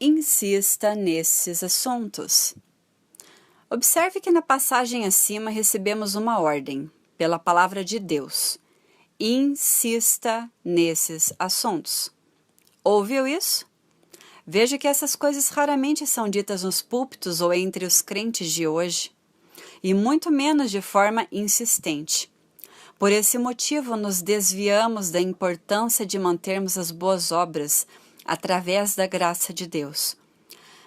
insista nesses assuntos. Observe que na passagem acima recebemos uma ordem, pela palavra de Deus. Insista nesses assuntos. Ouviu isso? Veja que essas coisas raramente são ditas nos púlpitos ou entre os crentes de hoje, e muito menos de forma insistente. Por esse motivo, nos desviamos da importância de mantermos as boas obras através da graça de Deus.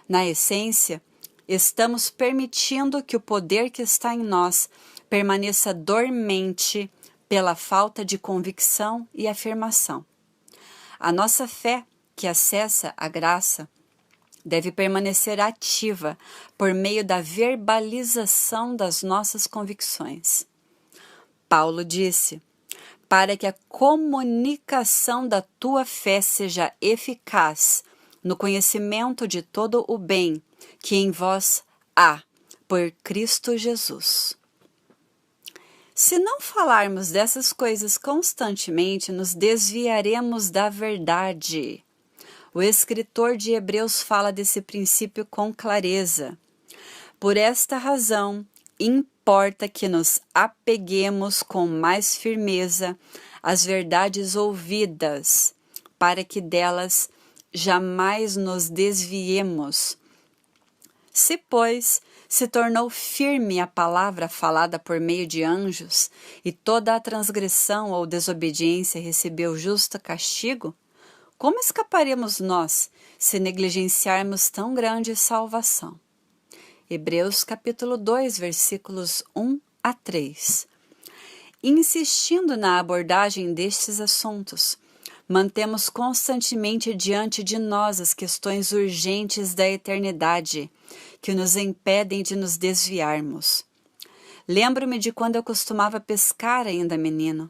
Na essência, estamos permitindo que o poder que está em nós permaneça dormente pela falta de convicção e afirmação. A nossa fé, que acessa a graça, deve permanecer ativa por meio da verbalização das nossas convicções. Paulo disse: para que a comunicação da tua fé seja eficaz no conhecimento de todo o bem que em vós há, por Cristo Jesus. Se não falarmos dessas coisas constantemente, nos desviaremos da verdade. O escritor de Hebreus fala desse princípio com clareza. Por esta razão, importa que nos apeguemos com mais firmeza às verdades ouvidas, para que delas jamais nos desviemos. Se, pois, se tornou firme a palavra falada por meio de anjos, e toda a transgressão ou desobediência recebeu justo castigo, como escaparemos nós, se negligenciarmos tão grande salvação? Hebreus capítulo 2, versículos 1 a 3. Insistindo na abordagem destes assuntos, mantemos constantemente diante de nós as questões urgentes da eternidade, que nos impedem de nos desviarmos. Lembro-me de quando eu costumava pescar ainda menino.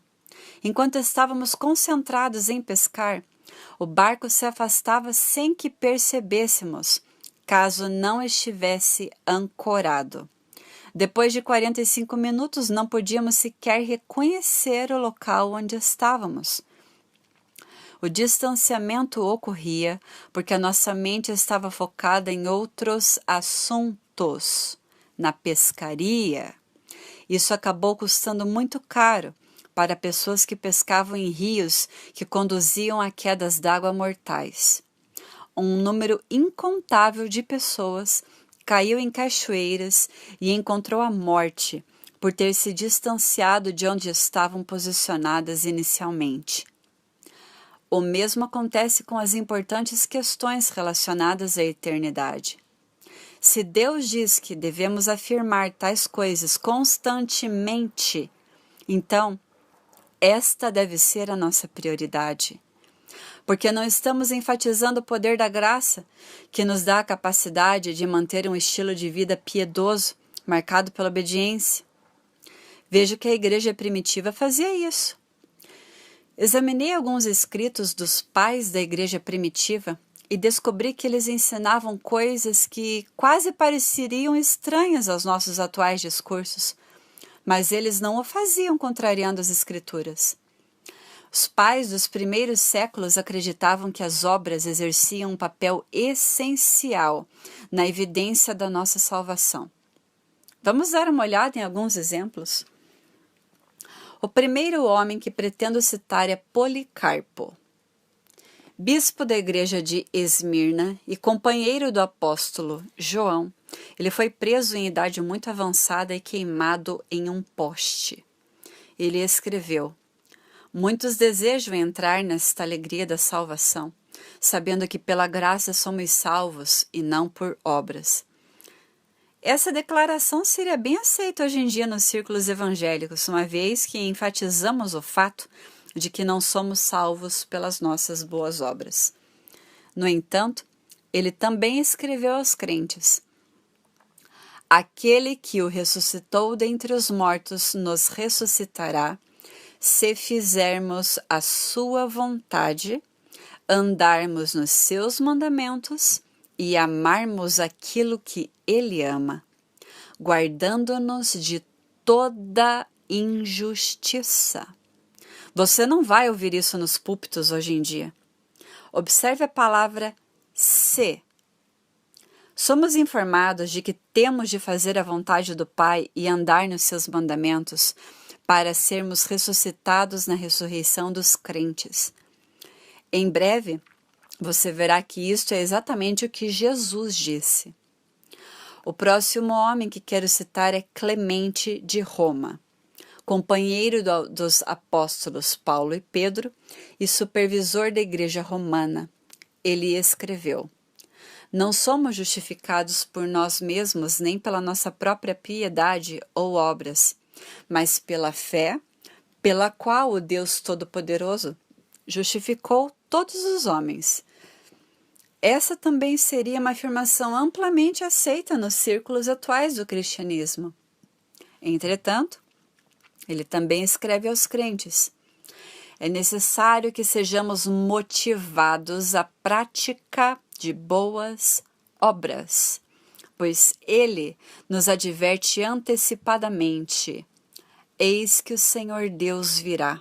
Enquanto estávamos concentrados em pescar, o barco se afastava sem que percebêssemos, caso não estivesse ancorado. Depois de 45 minutos, não podíamos sequer reconhecer o local onde estávamos. O distanciamento ocorria porque a nossa mente estava focada em outros assuntos, na pescaria. Isso acabou custando muito caro para pessoas que pescavam em rios que conduziam a quedas d'água mortais. Um número incontável de pessoas caiu em cachoeiras e encontrou a morte por ter se distanciado de onde estavam posicionadas inicialmente. O mesmo acontece com as importantes questões relacionadas à eternidade. Se Deus diz que devemos afirmar tais coisas constantemente, então esta deve ser a nossa prioridade. Porque não estamos enfatizando o poder da graça, que nos dá a capacidade de manter um estilo de vida piedoso, marcado pela obediência. Vejo que a igreja primitiva fazia isso. Examinei alguns escritos dos pais da igreja primitiva e descobri que eles ensinavam coisas que quase pareceriam estranhas aos nossos atuais discursos, mas eles não o faziam contrariando as escrituras. Os pais dos primeiros séculos acreditavam que as obras exerciam um papel essencial na evidência da nossa salvação. Vamos dar uma olhada em alguns exemplos? O primeiro homem que pretendo citar é Policarpo. Bispo da igreja de Esmirna e companheiro do apóstolo João, ele foi preso em idade muito avançada e queimado em um poste. Ele escreveu: muitos desejam entrar nesta alegria da salvação, sabendo que pela graça somos salvos e não por obras. Essa declaração seria bem aceita hoje em dia nos círculos evangélicos, uma vez que enfatizamos o fato de que não somos salvos pelas nossas boas obras. No entanto, ele também escreveu aos crentes: aquele que o ressuscitou dentre os mortos nos ressuscitará, se fizermos a sua vontade, andarmos nos seus mandamentos e amarmos aquilo que ele ama, guardando-nos de toda injustiça. Você não vai ouvir isso nos púlpitos hoje em dia. Observe a palavra se Somos informados de que temos de fazer a vontade do Pai e andar nos seus mandamentos para sermos ressuscitados na ressurreição dos crentes. Em breve, você verá que isto é exatamente o que Jesus disse. O próximo homem que quero citar é Clemente de Roma, companheiro dos apóstolos Paulo e Pedro e supervisor da igreja romana. Ele escreveu: Não somos justificados por nós mesmos nem pela nossa própria piedade ou obras, mas pela fé, pela qual o Deus Todo-Poderoso justificou todos os homens. Essa também seria uma afirmação amplamente aceita nos círculos atuais do cristianismo. Entretanto, ele também escreve aos crentes: é necessário que sejamos motivados à prática de boas obras, pois ele nos adverte antecipadamente: eis que o Senhor Deus virá,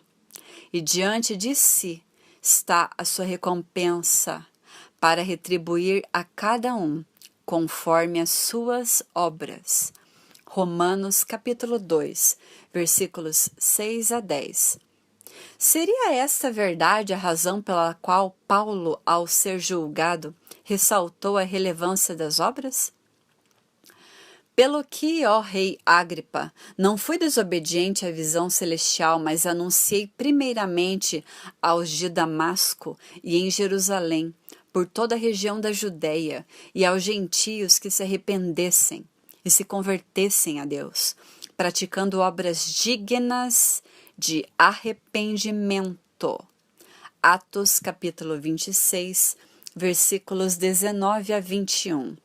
e diante de si está a sua recompensa, para retribuir a cada um conforme as suas obras. Romanos capítulo 2, versículos 6 a 10. Seria esta verdade a razão pela qual Paulo, ao ser julgado, ressaltou a relevância das obras? Pelo que, ó rei Agripa, não fui desobediente à visão celestial, mas anunciei primeiramente aos de Damasco e em Jerusalém, por toda a região da Judéia, e aos gentios que se arrependessem e se convertessem a Deus, praticando obras dignas de arrependimento. Atos capítulo 26, versículos 19 a 21.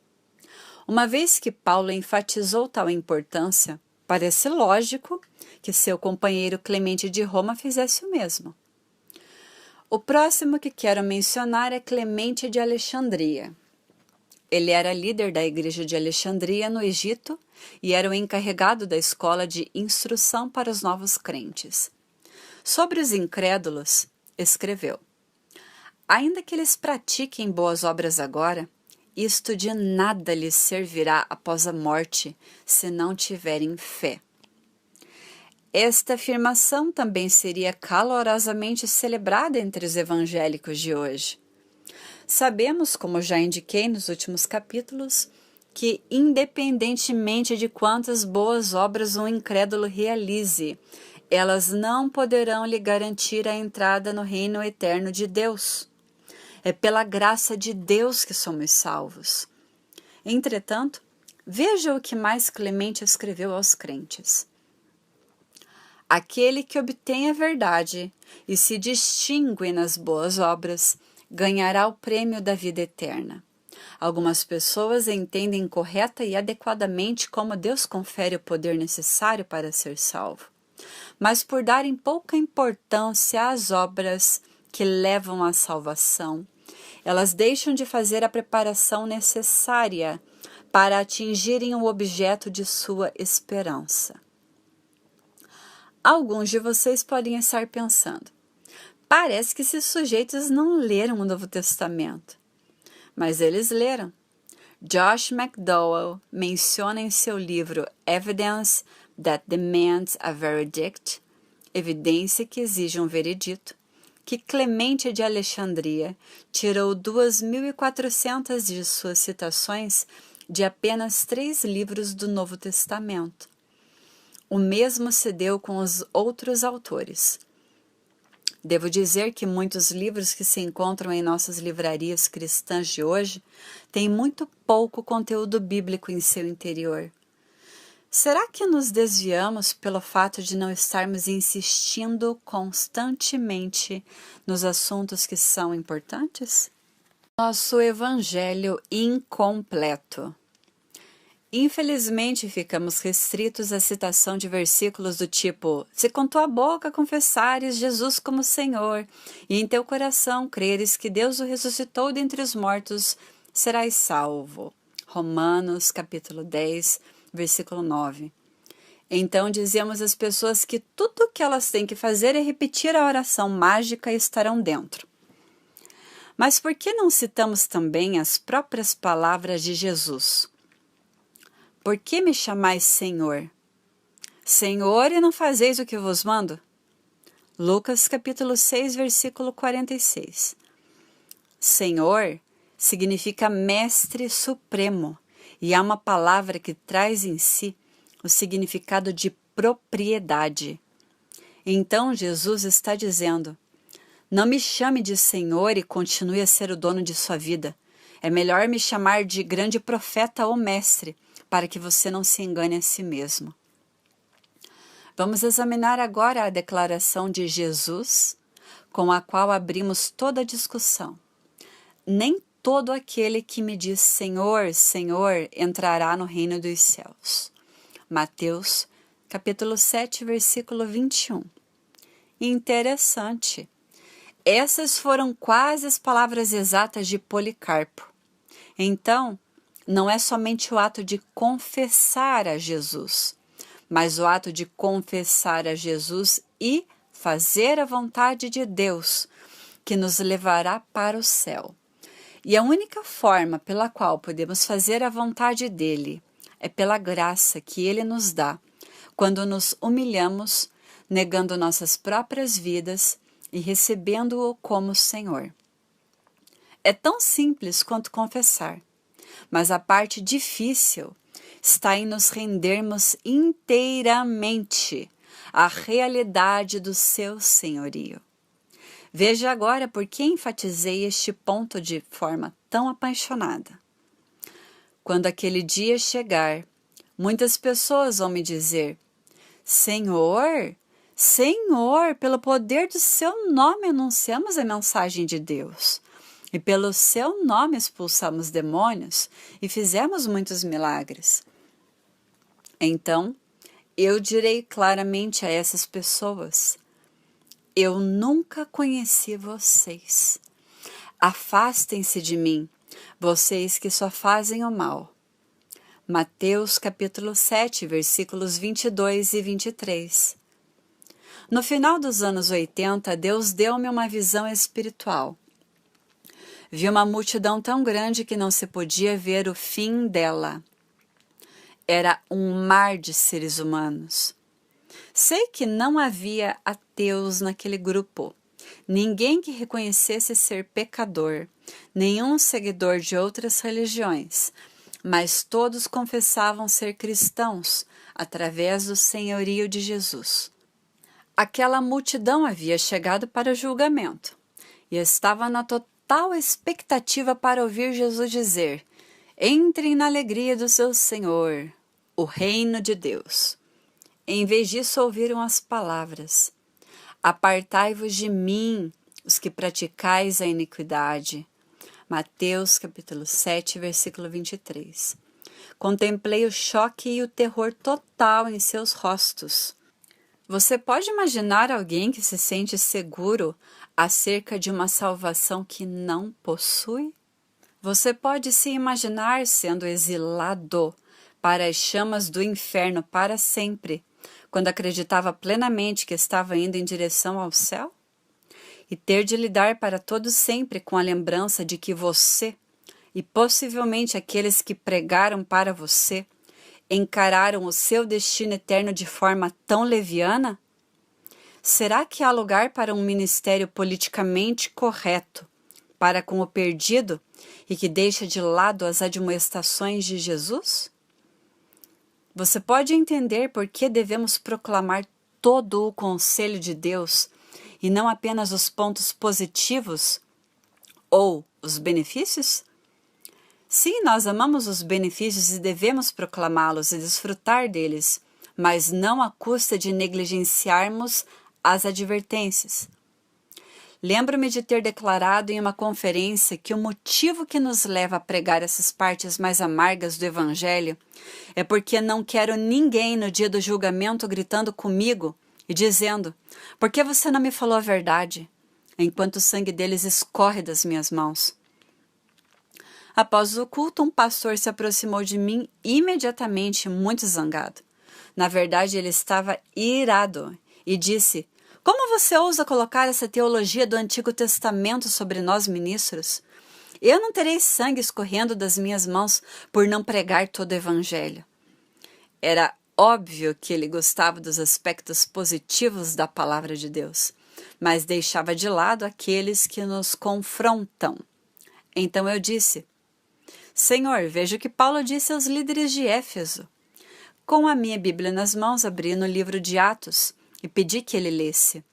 Uma vez que Paulo enfatizou tal importância, parece lógico que seu companheiro Clemente de Roma fizesse o mesmo. O próximo que quero mencionar é Clemente de Alexandria. Ele era líder da igreja de Alexandria, no Egito, e era o encarregado da escola de instrução para os novos crentes. Sobre os incrédulos, escreveu: ainda que eles pratiquem boas obras agora, isto de nada lhes servirá após a morte, se não tiverem fé. Esta afirmação também seria calorosamente celebrada entre os evangélicos de hoje. Sabemos, como já indiquei nos últimos capítulos, que independentemente de quantas boas obras um incrédulo realize, elas não poderão lhe garantir a entrada no reino eterno de Deus. É pela graça de Deus que somos salvos. Entretanto, veja o que mais Clemente escreveu aos crentes. Aquele que obtém a verdade e se distingue nas boas obras, ganhará o prêmio da vida eterna. Algumas pessoas entendem correta e adequadamente como Deus confere o poder necessário para ser salvo, mas por darem pouca importância às obras que levam à salvação, elas deixam de fazer a preparação necessária para atingirem o objeto de sua esperança. Alguns de vocês podem estar pensando: parece que esses sujeitos não leram o Novo Testamento. Mas eles leram. Josh McDowell menciona em seu livro Evidence That Demands a Verdict, Evidência que exige um veredito, que Clemente de Alexandria tirou 2.400 de suas citações de apenas 3 livros do Novo Testamento. O mesmo se deu com os outros autores. Devo dizer que muitos livros que se encontram em nossas livrarias cristãs de hoje têm muito pouco conteúdo bíblico em seu interior. Será que nos desviamos pelo fato de não estarmos insistindo constantemente nos assuntos que são importantes? Nosso evangelho incompleto. Infelizmente, ficamos restritos à citação de versículos do tipo: se com tua boca confessares Jesus como Senhor, e em teu coração creres que Deus o ressuscitou dentre os mortos, serás salvo. Romanos, capítulo 10, versículo 9. Então dizemos às pessoas que tudo o que elas têm que fazer é repetir a oração mágica e estarão dentro. Mas por que não citamos também as próprias palavras de Jesus? Por que me chamais Senhor? Senhor, e não fazeis o que vos mando? Lucas capítulo 6, versículo 46. Senhor significa mestre supremo e é uma palavra que traz em si o significado de propriedade. Então Jesus está dizendo: não me chame de Senhor e continue a ser o dono de sua vida. É melhor me chamar de grande profeta ou mestre, para que você não se engane a si mesmo. Vamos examinar agora a declaração de Jesus, com a qual abrimos toda a discussão. Nem todo aquele que me diz Senhor, Senhor, entrará no reino dos céus. Mateus, capítulo 7, versículo 21. Interessante. Essas foram quase as palavras exatas de Policarpo. Então, não é somente o ato de confessar a Jesus, mas o ato de confessar a Jesus e fazer a vontade de Deus, que nos levará para o céu. E a única forma pela qual podemos fazer a vontade dele é pela graça que ele nos dá, quando nos humilhamos, negando nossas próprias vidas e recebendo-o como Senhor. É tão simples quanto confessar, mas a parte difícil está em nos rendermos inteiramente à realidade do seu senhorio. Veja agora por que enfatizei este ponto de forma tão apaixonada. Quando aquele dia chegar, muitas pessoas vão me dizer: Senhor, Senhor, pelo poder do seu nome anunciamos a mensagem de Deus. E pelo seu nome expulsamos demônios e fizemos muitos milagres. Então, eu direi claramente a essas pessoas: eu nunca conheci vocês. Afastem-se de mim, vocês que só fazem o mal. Mateus capítulo 7, versículos 22 e 23. No final dos anos 80, Deus deu-me uma visão espiritual. Vi uma multidão tão grande que não se podia ver o fim dela. Era um mar de seres humanos. Sei que não havia ateus naquele grupo, ninguém que reconhecesse ser pecador, nenhum seguidor de outras religiões, mas todos confessavam ser cristãos através do senhorio de Jesus. Aquela multidão havia chegado para o julgamento e estava na total expectativa para ouvir Jesus dizer: entrem na alegria do seu Senhor, o reino de Deus. Em vez disso, ouviram as palavras: apartai-vos de mim, os que praticais a iniquidade. Mateus capítulo 7, versículo 23. Contemplei o choque e o terror total em seus rostos. Você pode imaginar alguém que se sente seguro acerca de uma salvação que não possui? Você pode se imaginar sendo exilado para as chamas do inferno para sempre, quando acreditava plenamente que estava indo em direção ao céu? E ter de lidar para todo sempre com a lembrança de que você, e possivelmente aqueles que pregaram para você, encararam o seu destino eterno de forma tão leviana? Será que há lugar para um ministério politicamente correto para com o perdido e que deixa de lado as admoestações de Jesus? Você pode entender por que devemos proclamar todo o conselho de Deus e não apenas os pontos positivos ou os benefícios? Sim, nós amamos os benefícios e devemos proclamá-los e desfrutar deles, mas não à custa de negligenciarmos as advertências. Lembro-me de ter declarado em uma conferência que o motivo que nos leva a pregar essas partes mais amargas do Evangelho é porque não quero ninguém no dia do julgamento gritando comigo e dizendo: por que você não me falou a verdade? Enquanto o sangue deles escorre das minhas mãos. Após o culto, um pastor se aproximou de mim imediatamente, muito zangado. Na verdade, ele estava irado e disse: Como você ousa colocar essa teologia do Antigo Testamento sobre nós ministros? Eu não terei sangue escorrendo das minhas mãos por não pregar todo o Evangelho. Era óbvio que ele gostava dos aspectos positivos da palavra de Deus, mas deixava de lado aqueles que nos confrontam. Então eu disse: Senhor, veja o que Paulo disse aos líderes de Éfeso. Com a minha Bíblia nas mãos, abri no livro de Atos e pedi que ele lesse.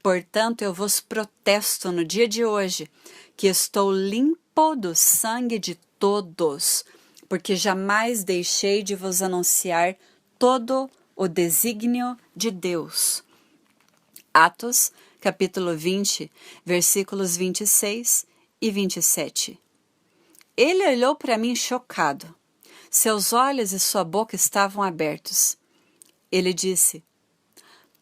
Portanto, eu vos protesto no dia de hoje que estou limpo do sangue de todos, porque jamais deixei de vos anunciar todo o desígnio de Deus. Atos, capítulo 20, versículos 26 e 27. Ele olhou para mim chocado. Seus olhos e sua boca estavam abertos. Ele disse: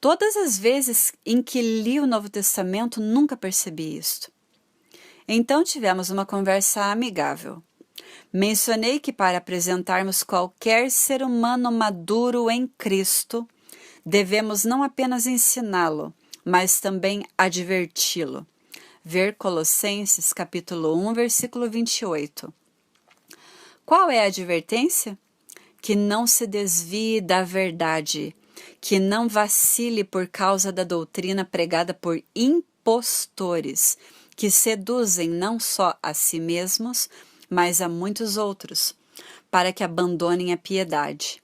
Todas as vezes em que li o Novo Testamento, nunca percebi isto. Então tivemos uma conversa amigável. Mencionei que para apresentarmos qualquer ser humano maduro em Cristo, devemos não apenas ensiná-lo, mas também adverti-lo. Ver Colossenses capítulo 1, versículo 28. Qual é a advertência? Que não se desvie da verdade, que não vacile por causa da doutrina pregada por impostores, que seduzem não só a si mesmos, mas a muitos outros, para que abandonem a piedade.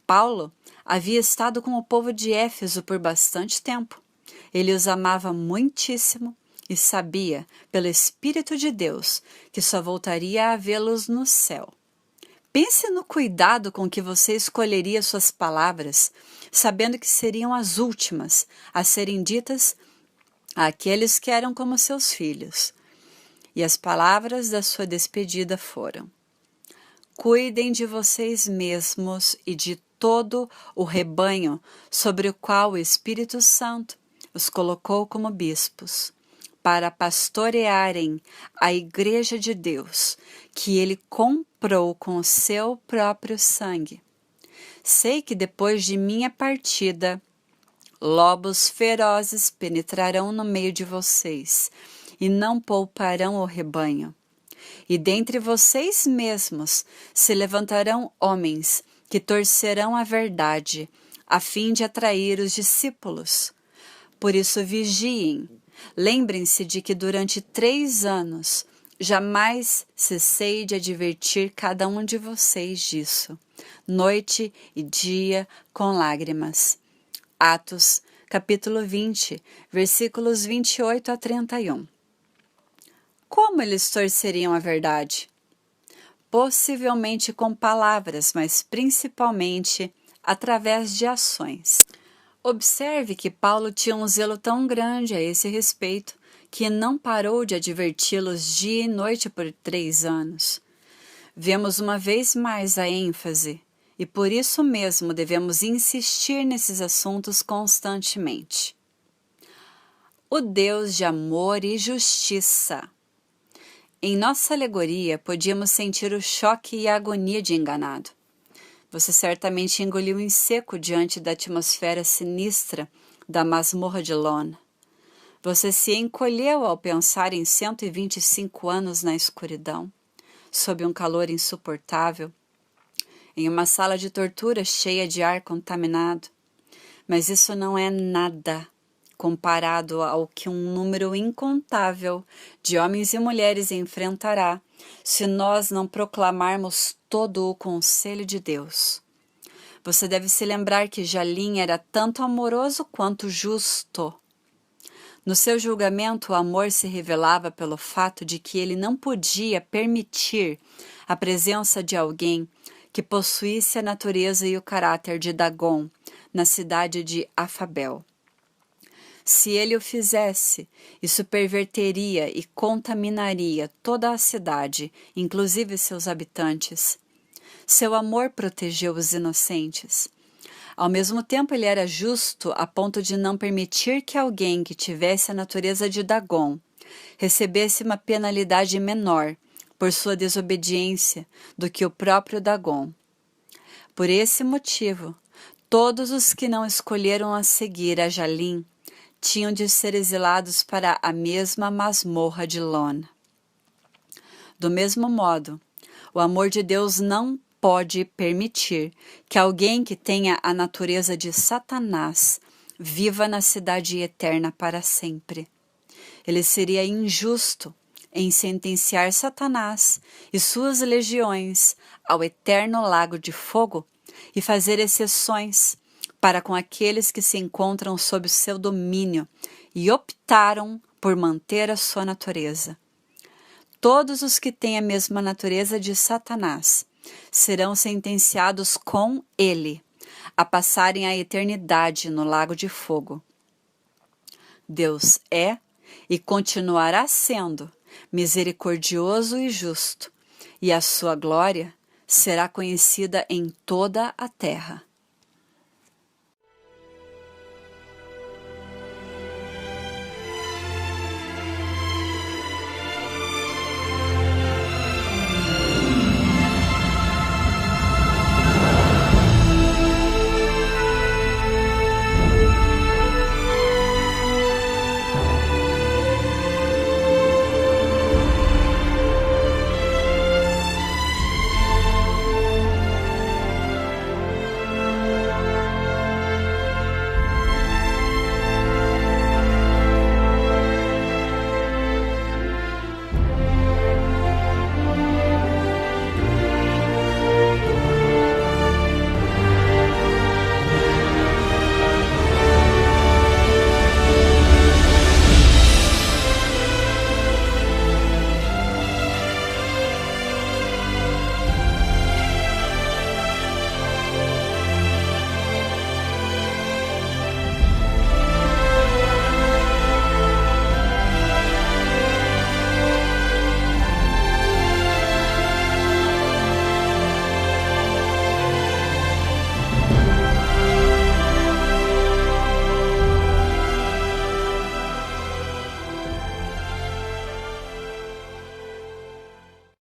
Paulo havia estado com o povo de Éfeso por bastante tempo. Ele os amava muitíssimo e sabia, pelo Espírito de Deus, que só voltaria a vê-los no céu. Pense no cuidado com que você escolheria suas palavras, sabendo que seriam as últimas a serem ditas àqueles que eram como seus filhos. E as palavras da sua despedida foram: Cuidem de vocês mesmos e de todo o rebanho sobre o qual o Espírito Santo os colocou como bispos, para pastorearem a Igreja de Deus, que ele comprou com o seu próprio sangue. Sei que depois de minha partida, lobos ferozes penetrarão no meio de vocês, e não pouparão o rebanho. E dentre vocês mesmos se levantarão homens que torcerão a verdade, a fim de atrair os discípulos. Por isso vigiem. Lembrem-se de que durante 3 anos jamais cessei de advertir cada um de vocês disso, noite e dia com lágrimas. Atos, capítulo 20, versículos 28 a 31. Como eles torceriam a verdade? Possivelmente com palavras, mas principalmente através de ações. Observe que Paulo tinha um zelo tão grande a esse respeito que não parou de adverti-los dia e noite por 3 anos. Vemos uma vez mais a ênfase, e por isso mesmo devemos insistir nesses assuntos constantemente. O Deus de amor e justiça. Em nossa alegoria, podíamos sentir o choque e a agonia de enganado. Você certamente engoliu em seco diante da atmosfera sinistra da masmorra de Lona. Você se encolheu ao pensar em 125 anos na escuridão, sob um calor insuportável, em uma sala de tortura cheia de ar contaminado. Mas isso não é nada comparado ao que um número incontável de homens e mulheres enfrentará se nós não proclamarmos todo o conselho de Deus. Você deve se lembrar que Jalim era tanto amoroso quanto justo. No seu julgamento, o amor se revelava pelo fato de que ele não podia permitir a presença de alguém que possuísse a natureza e o caráter de Dagon na cidade de Afabel. Se ele o fizesse, isso perverteria e contaminaria toda a cidade, inclusive seus habitantes. Seu amor protegeu os inocentes. Ao mesmo tempo, ele era justo a ponto de não permitir que alguém que tivesse a natureza de Dagon recebesse uma penalidade menor por sua desobediência do que o próprio Dagon. Por esse motivo, todos os que não escolheram a seguir a Jalim tinham de ser exilados para a mesma masmorra de Lon. Do mesmo modo, o amor de Deus não pode permitir que alguém que tenha a natureza de Satanás viva na cidade eterna para sempre. Ele seria injusto em sentenciar Satanás e suas legiões ao eterno lago de fogo e fazer exceções para com aqueles que se encontram sob o seu domínio e optaram por manter a sua natureza. Todos os que têm a mesma natureza de Satanás serão sentenciados com ele a passarem a eternidade no lago de fogo. Deus é e continuará sendo misericordioso e justo, e a sua glória será conhecida em toda a terra.